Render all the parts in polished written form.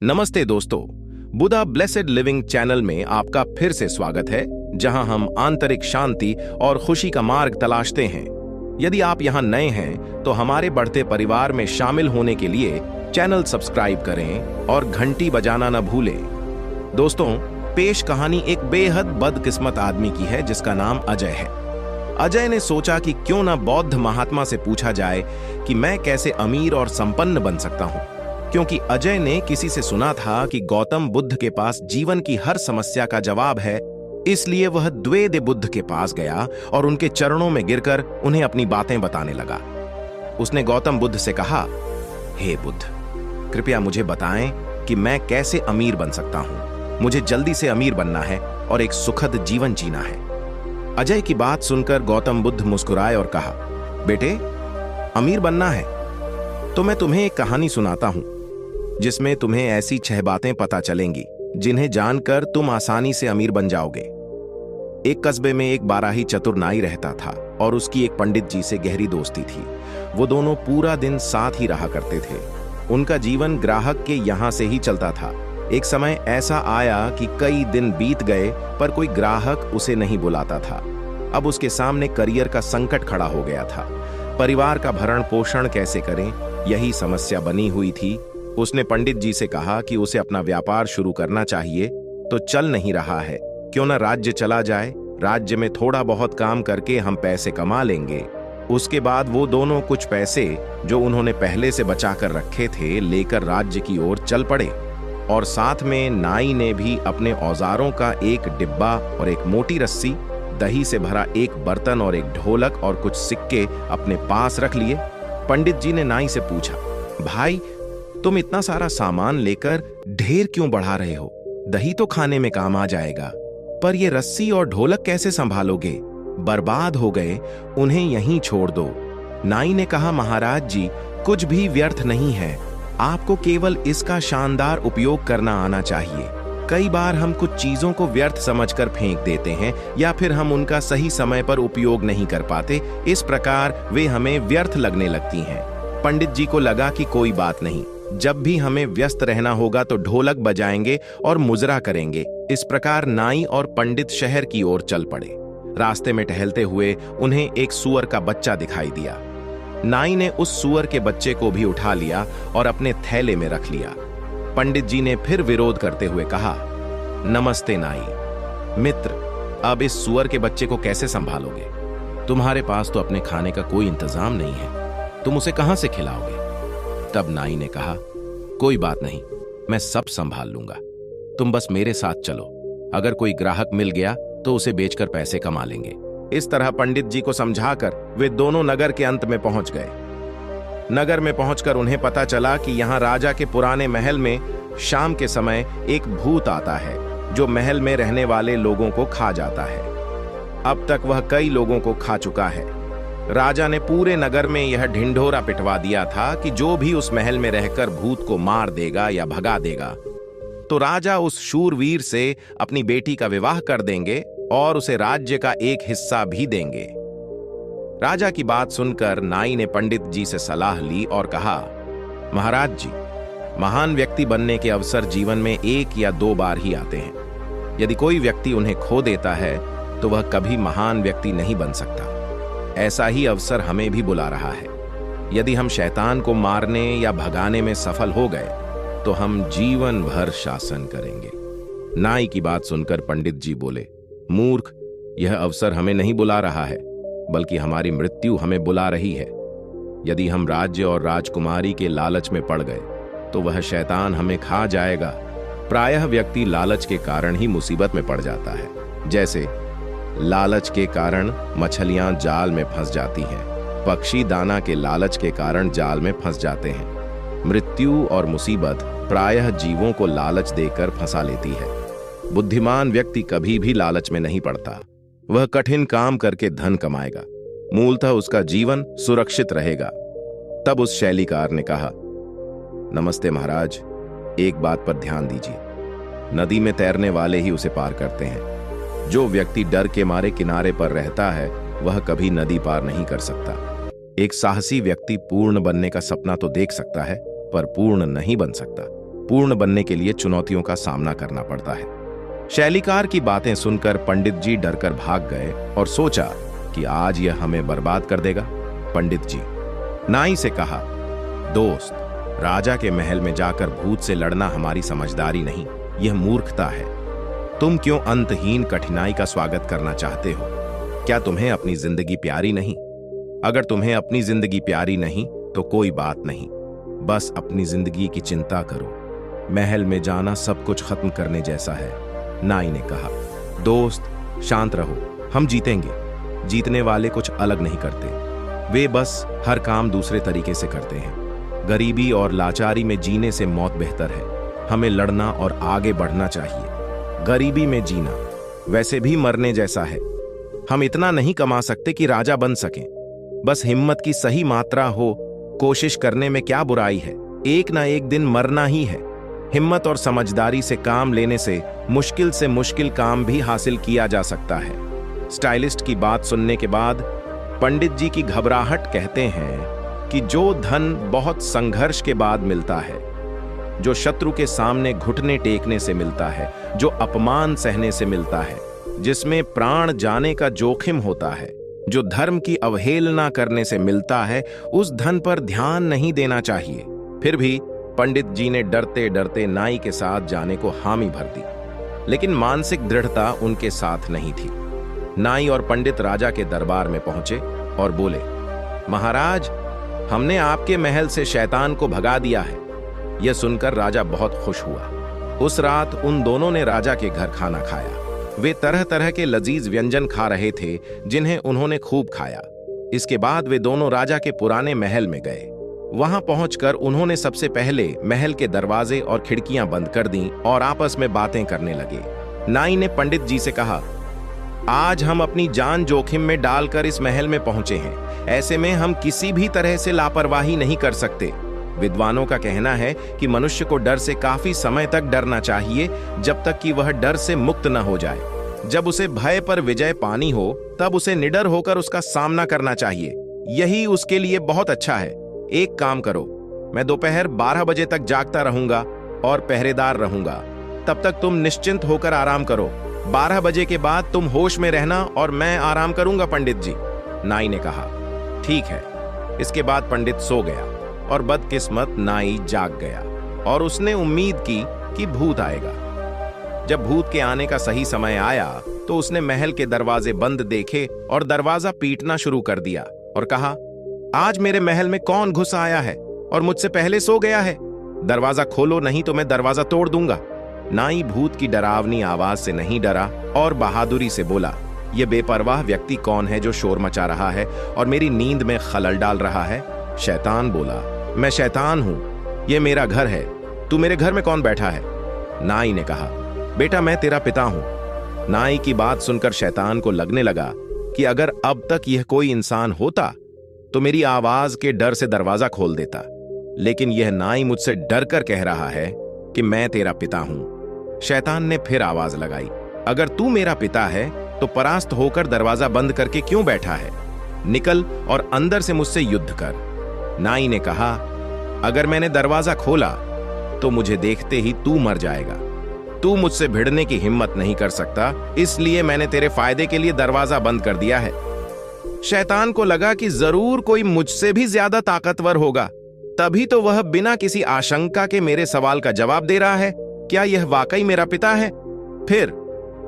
नमस्ते दोस्तों, बुधा blessed living channel में आपका फिर से स्वागत है, जहां हम आंतरिक शांति और खुशी का मार्ग तलाशते हैं। यदि आप यहां नए हैं तो हमारे बढ़ते परिवार में शामिल होने के लिए चैनल सब्सक्राइब करें और घंटी बजाना न भूलें। दोस्तों, पेश कहानी एक बेहद बदकिस्मत आदमी की है जिसका नाम अजय है। अजय ने सोचा कि क्यों न बौद्ध महात्मा से पूछा जाए कि मैं कैसे अमीर और संपन्न बन सकता हूं, क्योंकि अजय ने किसी से सुना था कि गौतम बुद्ध के पास जीवन की हर समस्या का जवाब है। इसलिए वह द्वैत बुद्ध के पास गया और उनके चरणों में गिरकर उन्हें अपनी बातें बताने लगा। उसने गौतम बुद्ध से कहा, हे बुद्ध, कृपया मुझे बताएं कि मैं कैसे अमीर बन सकता हूं। मुझे जल्दी से अमीर बनना है और एक सुखद जीवन जीना है। अजय की बात सुनकर गौतम बुद्ध मुस्कुराए और कहा, बेटे, अमीर बनना है तो मैं तुम्हें एक कहानी सुनाता हूं, जिसमें तुम्हें ऐसी 6 बातें पता चलेंगी जिन्हें जानकर तुम आसानी से अमीर बन जाओगे। एक कस्बे में एक बाराही चतुर नाई रहता था और उसकी एक पंडित जी से गहरी दोस्ती थी। वो दोनों पूरा दिन साथ ही रहा करते थे। उनका जीवन ग्राहक के यहां से ही चलता था। एक समय ऐसा आया कि कई दिन बीत गए पर कोई ग्राहक उसे नहीं बुलाता था। अब उसके सामने करियर का संकट खड़ा हो गया था। परिवार का भरण पोषण कैसे करें, यही समस्या बनी हुई थी। उसने पंडित जी से कहा कि उसे अपना व्यापार शुरू करना चाहिए, तो चल नहीं रहा है, क्यों न राज्य चला जाए। राज्य में थोड़ा बहुत काम करके हम पैसे कमा लेंगे। उसके बाद वो दोनों कुछ पैसे जो उन्होंने पहले से बचा कर रखे थे लेकर राज्य की ओर चल पड़े। और साथ में नाई ने भी अपने औजारों का एक डिब्बा और एक मोटी रस्सी, दही से भरा एक बर्तन और एक ढोलक और कुछ सिक्के अपने पास रख लिए। पंडित जी ने नाई से पूछा, भाई, तुम इतना सारा सामान लेकर ढेर क्यों बढ़ा रहे हो? दही तो खाने में काम आ जाएगा, पर ये रस्सी और ढोलक कैसे संभालोगे? बर्बाद हो गए, उन्हें यहीं छोड़ दो। नाई ने कहा, महाराज जी, कुछ भी व्यर्थ नहीं है, आपको केवल इसका शानदार उपयोग करना आना चाहिए। कई बार हम कुछ चीजों को व्यर्थ समझकर फेंक देते हैं या फिर हम उनका सही समय पर उपयोग नहीं कर पाते। इस प्रकार वे हमें व्यर्थ लगने लगती हैं। पंडित जी को लगा कि कोई बात नहीं, जब भी हमें व्यस्त रहना होगा तो ढोलक बजाएंगे और मुजरा करेंगे। इस प्रकार नाई और पंडित शहर की ओर चल पड़े। रास्ते में टहलते हुए उन्हें एक सूअर का बच्चा दिखाई दिया। नाई ने उस सूअर के बच्चे को भी उठा लिया और अपने थैले में रख लिया। पंडित जी ने फिर विरोध करते हुए कहा, नमस्ते नाई मित्र, अब इस सूअर के बच्चे को कैसे संभालोगे? तुम्हारे पास तो अपने खाने का कोई इंतजाम नहीं है, तुम उसे कहां से खिलाओगे? तब नाई ने कहा, कोई बात नहीं, मैं सब संभाल लूंगा, तुम बस मेरे साथ चलो। अगर कोई ग्राहक मिल गया तो उसे बेचकर पैसे कमा लेंगे। इस तरह पंडित जी को समझाकर वे दोनों नगर के अंत में पहुंच गए। नगर में पहुंचकर उन्हें पता चला कि यहां राजा के पुराने महल में शाम के समय एक भूत आता है जो महल में रहने वाले लोगों को खा जाता है। अब तक वह कई लोगों को खा चुका है। राजा ने पूरे नगर में यह ढिंढोरा पिटवा दिया था कि जो भी उस महल में रहकर भूत को मार देगा या भगा देगा तो राजा उस शूरवीर से अपनी बेटी का विवाह कर देंगे और उसे राज्य का एक हिस्सा भी देंगे। राजा की बात सुनकर नाई ने पंडित जी से सलाह ली और कहा, महाराज जी, महान व्यक्ति बनने के अवसर जीवन में 1 या 2 बार ही आते हैं। यदि कोई व्यक्ति उन्हें खो देता है तो वह कभी महान व्यक्ति नहीं बन सकता। ऐसा ही अवसर हमें भी बुला रहा है। यदि हम शैतान को मारने या भगाने में सफल हो गए तो हम जीवन भर शासन करेंगे। नाई की बात सुनकर पंडित जी बोले, मूर्ख, यह अवसर हमें नहीं बुला रहा है, बल्कि हमारी मृत्यु हमें बुला रही है। यदि हम राज्य और राजकुमारी के लालच में पड़ गए तो वह शैतान हमें खा जाएगा। प्रायः व्यक्ति लालच के कारण ही मुसीबत में पड़ जाता है। जैसे लालच के कारण मछलियां जाल में फंस जाती हैं, पक्षी दाना के लालच के कारण जाल में फंस जाते हैं। मृत्यु और मुसीबत प्रायः जीवों को लालच देकर फंसा लेती है। बुद्धिमान व्यक्ति कभी भी लालच में नहीं पड़ता। वह कठिन काम करके धन कमाएगा, मूलतः उसका जीवन सुरक्षित रहेगा। तब उस शैलीकार ने कहा, नमस्ते महाराज, एक बात पर ध्यान दीजिए, नदी में तैरने वाले ही उसे पार करते हैं। जो व्यक्ति डर के मारे किनारे पर रहता है वह कभी नदी पार नहीं कर सकता। एक साहसी व्यक्ति पूर्ण बनने का सपना तो देख सकता है पर पूर्ण नहीं बन सकता। पूर्ण बनने के लिए चुनौतियों का सामना करना पड़ता है। शैलीकार की बातें सुनकर पंडित जी डरकर भाग गए और सोचा कि आज यह हमें बर्बाद कर देगा। पंडित जी नाई से कहा, दोस्त, राजा के महल में जाकर भूत से लड़ना हमारी समझदारी नहीं, यह मूर्खता है। तुम क्यों अंतहीन कठिनाई का स्वागत करना चाहते हो? क्या तुम्हें अपनी जिंदगी प्यारी नहीं? अगर तुम्हें अपनी जिंदगी प्यारी नहीं तो कोई बात नहीं, बस अपनी जिंदगी की चिंता करो। महल में जाना सब कुछ खत्म करने जैसा है। नाई ने कहा, दोस्त शांत रहो, हम जीतेंगे। जीतने वाले कुछ अलग नहीं करते, वे बस हर काम दूसरे तरीके से करते हैं। गरीबी और लाचारी में जीने से मौत बेहतर है। हमें लड़ना और आगे बढ़ना चाहिए। गरीबी में जीना वैसे भी मरने जैसा है। हम इतना नहीं कमा सकते कि राजा बन सकें। बस हिम्मत की सही मात्रा हो, कोशिश करने में क्या बुराई है। एक ना एक दिन मरना ही है। हिम्मत और समझदारी से काम लेने से मुश्किल काम भी हासिल किया जा सकता है। स्टाइलिस्ट की बात सुनने के बाद पंडित जी की घबराहट कहते हैं कि जो धन बहुत संघर्ष के बाद मिलता है, जो शत्रु के सामने घुटने टेकने से मिलता है, जो अपमान सहने से मिलता है, जिसमें प्राण जाने का जोखिम होता है, जो धर्म की अवहेलना करने से मिलता है, उस धन पर ध्यान नहीं देना चाहिए। फिर भी पंडित जी ने डरते डरते नाई के साथ जाने को हामी भर दी, लेकिन मानसिक दृढ़ता उनके साथ नहीं थी। नाई और पंडित राजा के दरबार में पहुंचे और बोले, महाराज, हमने आपके महल से शैतान को भगा दिया है। यह सुनकर राजा बहुत खुश हुआ। उस रात उन दोनों ने राजा के घर खाना खाया। वे तरह तरह के लजीज व्यंजन खा रहे थे, जिन्हें उन्होंने खूब खाया। इसके बाद वे दोनों राजा के पुराने महल में गए। वहां पहुंचकर उन्होंने सबसे पहले महल के दरवाजे और खिड़कियां बंद कर दी और आपस में बातें करने लगे। नाई ने पंडित जी से कहा, आज हम अपनी जान जोखिम में डालकर इस महल में पहुंचे हैं। ऐसे में हम किसी भी तरह से लापरवाही नहीं कर सकते। विद्वानों का कहना है कि मनुष्य को डर से काफी समय तक डरना चाहिए, जब तक कि वह डर से मुक्त न हो जाए। जब उसे भय पर विजय पानी हो, तब उसे निडर होकर उसका सामना करना चाहिए। यही उसके लिए बहुत अच्छा है। एक काम करो, मैं दोपहर 12 बजे तक जागता रहूंगा और पहरेदार रहूंगा। तब तक तुम निश्चिंत होकर आराम करो। 12 बजे के बाद तुम होश में रहना और मैं आराम करूंगा पंडित जी। नाई ने कहा, ठीक है। इसके बाद पंडित सो गया और बदकिस्मत नाई जाग गया और उसने उम्मीद की कि भूत आएगा। जब भूत के आने का सही समय आया तो उसने महल के दरवाजे बंद देखे और दरवाजा पीटना शुरू कर दिया और कहा, आज मेरे महल में कौन घुस आया है और मुझसे पहले सो गया है? दरवाजा खोलो, नहीं तो मैं दरवाजा तोड़ दूंगा। नाई भूत की डरावनी आवाज से नहीं डरा और बहादुरी से बोला, यह बेपरवाह व्यक्ति कौन है जो शोर मचा रहा है और मेरी नींद में खलल डाल रहा है? शैतान बोला, मैं शैतान हूं, यह मेरा घर है। तू मेरे घर में कौन बैठा है? नाई ने कहा, बेटा मैं तेरा पिता हूं। नाई की बात सुनकर शैतान को लगने लगा कि अगर अब तक यह कोई इंसान होता तो मेरी आवाज के डर से दरवाजा खोल देता, लेकिन यह नाई मुझसे डर कर कह रहा है कि मैं तेरा पिता हूं। शैतान ने फिर आवाज लगाई, अगर तू मेरा पिता है तो परास्त होकर दरवाजा बंद करके क्यों बैठा है? निकल और अंदर से मुझसे युद्ध कर। नाई ने कहा, अगर मैंने दरवाजा खोला तो मुझे देखते ही तू मर जाएगा। तू मुझसे भिड़ने की हिम्मत नहीं कर सकता, इसलिए मैंने तेरे फायदे के लिए दरवाजा बंद कर दिया है। शैतान को लगा कि जरूर कोई मुझसे भी ज्यादा ताकतवर होगा, तभी तो वह बिना किसी आशंका के मेरे सवाल का जवाब दे रहा है। क्या यह वाकई मेरा पिता है? फिर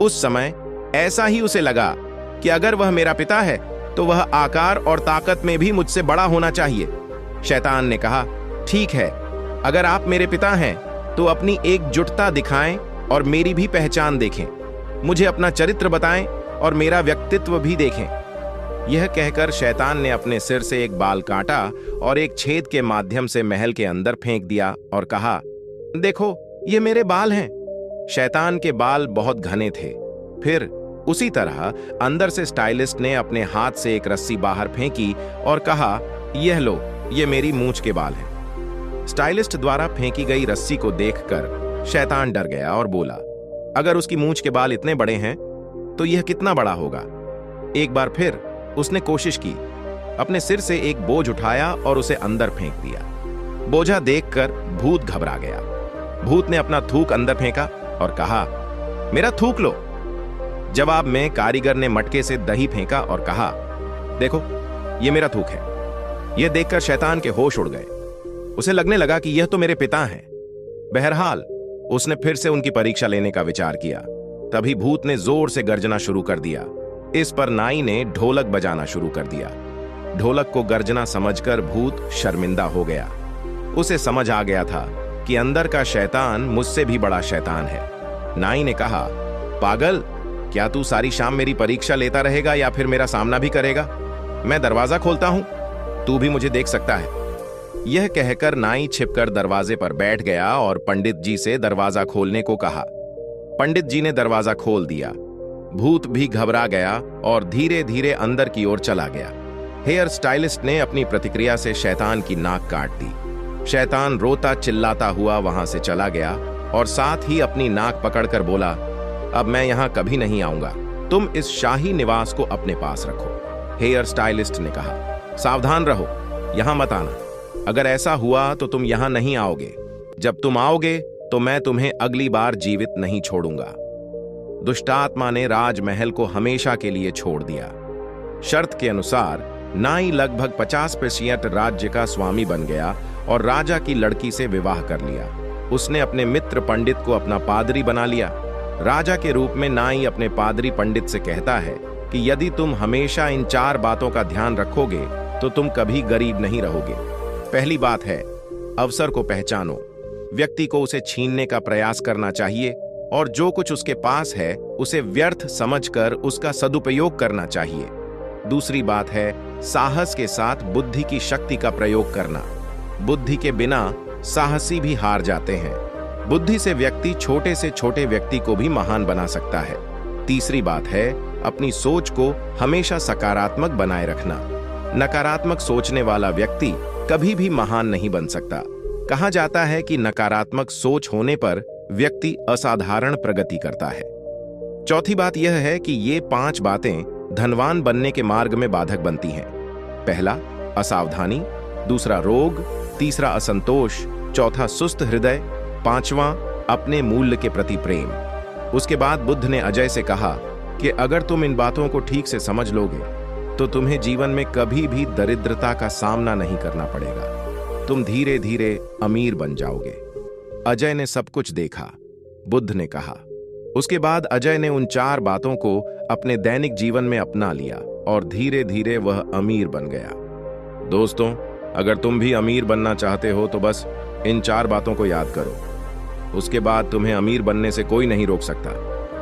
उस समय ऐसा ही उसे लगा कि अगर वह मेरा पिता है तो वह आकार और ताकत में भी मुझसे बड़ा होना चाहिए। शैतान ने कहा, ठीक है, अगर आप मेरे पिता हैं तो अपनी एकजुटता दिखाएं और मेरी भी पहचान देखें। मुझे अपना चरित्र बताएं और मेरा व्यक्तित्व भी देखें। यह कहकर शैतान ने अपने सिर से एक बाल काटा और एक छेद के माध्यम से महल के अंदर फेंक दिया और कहा, देखो ये मेरे बाल हैं। शैतान के बाल बहुत घने थे। फिर उसी तरह अंदर से स्टाइलिस्ट ने अपने हाथ से एक रस्सी बाहर फेंकी और कहा, यह लो, ये मेरी मूंछ के बाल हैं। स्टाइलिस्ट द्वारा फेंकी गई रस्सी को देखकर शैतान डर गया और बोला, अगर उसकी मूंछ के बाल इतने बड़े हैं तो यह कितना बड़ा होगा। एक बार फिर उसने कोशिश की, अपने सिर से एक बोझ उठाया और उसे अंदर फेंक दिया। बोझा देखकर भूत घबरा गया। भूत ने अपना थूक अंदर फेंका और कहा, मेरा थूक लो। जवाब में कारीगर ने मटके से दही फेंका और कहा, देखो ये मेरा थूक है। यह देखकर शैतान के होश उड़ गए। उसे लगने लगा कि यह तो मेरे पिता हैं। बहरहाल उसने फिर से उनकी परीक्षा लेने का विचार किया। तभी भूत ने जोर से गर्जना शुरू कर दिया। इस पर नाई ने ढोलक बजाना शुरू कर दिया। ढोलक को गर्जना समझकर भूत शर्मिंदा हो गया। उसे समझ आ गया था कि अंदर का शैतान मुझसे भी बड़ा शैतान है। नाई ने कहा, पागल, क्या तू सारी शाम मेरी परीक्षा लेता रहेगा या फिर मेरा सामना भी करेगा? मैं दरवाजा खोलता हूं, तू भी मुझे देख सकता है। यह कहकर नाई छिपकर दरवाजे पर बैठ गया और पंडित जी से दरवाजा खोलने को कहा। पंडित जी ने दरवाजा खोल दिया। भूत भी घबरा गया और धीरे धीरे अंदर की ओर चला गया। हेयर स्टाइलिस्ट ने अपनी प्रतिक्रिया से शैतान की नाक काट दी। शैतान रोता चिल्लाता हुआ वहां से चला गया और साथ ही अपनी नाक पकड़कर बोला, अब मैं यहां कभी नहीं आऊंगा। तुम इस शाही निवास को अपने पास रखो। हेयर स्टाइलिस्ट ने कहा, सावधान रहो, यहां मत आना। अगर ऐसा हुआ तो तुम यहां नहीं आओगे। जब तुम आओगे तो मैं तुम्हें अगली बार जीवित नहीं छोड़ूंगा। दुष्टात्मा ने राजमहल को हमेशा के लिए छोड़ दिया। शर्त के अनुसार नाई लगभग 50% राज्य का स्वामी बन गया और राजा की लड़की से विवाह कर लिया। उसने अपने मित्र पंडित को अपना पादरी बना लिया। राजा के रूप में नाई अपने पादरी पंडित से कहता है कि यदि तुम हमेशा इन 4 बातों का ध्यान रखोगे तो तुम कभी गरीब नहीं रहोगे। पहली बात है, अवसर को पहचानो। व्यक्ति को उसे छीनने का प्रयास करना चाहिए और जो कुछ उसके पास है उसे व्यर्थ समझकर उसका सदुपयोग करना चाहिए। दूसरी बात है, साहस के साथ बुद्धि की शक्ति का प्रयोग करना। बुद्धि के बिना साहसी भी हार जाते हैं। बुद्धि से व्यक्ति छोटे से छोटे व्यक्ति को भी महान बना सकता है। तीसरी बात है, अपनी सोच को हमेशा सकारात्मक बनाए रखना। नकारात्मक सोचने वाला व्यक्ति कभी भी महान नहीं बन सकता। कहा जाता है कि नकारात्मक सोच होने पर व्यक्ति असाधारण प्रगति करता है। चौथी बात यह है कि ये 5 बातें धनवान बनने के मार्ग में बाधक बनती हैं। पहला, असावधानी। दूसरा, रोग। तीसरा, असंतोष। चौथा, सुस्त हृदय। पांचवां, अपने मूल्य के प्रति प्रेम। उसके बाद बुद्ध ने अजय से कहा कि अगर तुम इन बातों को ठीक से समझ लोगे तो तुम्हें जीवन में कभी भी दरिद्रता का सामना नहीं करना पड़ेगा। तुम धीरे धीरे अमीर बन जाओगे। अजय ने सब कुछ देखा, बुद्ध ने कहा। उसके बाद अजय ने उन 4 बातों को अपने दैनिक जीवन में अपना लिया और धीरे धीरे वह अमीर बन गया। दोस्तों, अगर तुम भी अमीर बनना चाहते हो तो बस इन 4 बातों को याद करो। उसके बाद तुम्हें अमीर बनने से कोई नहीं रोक सकता।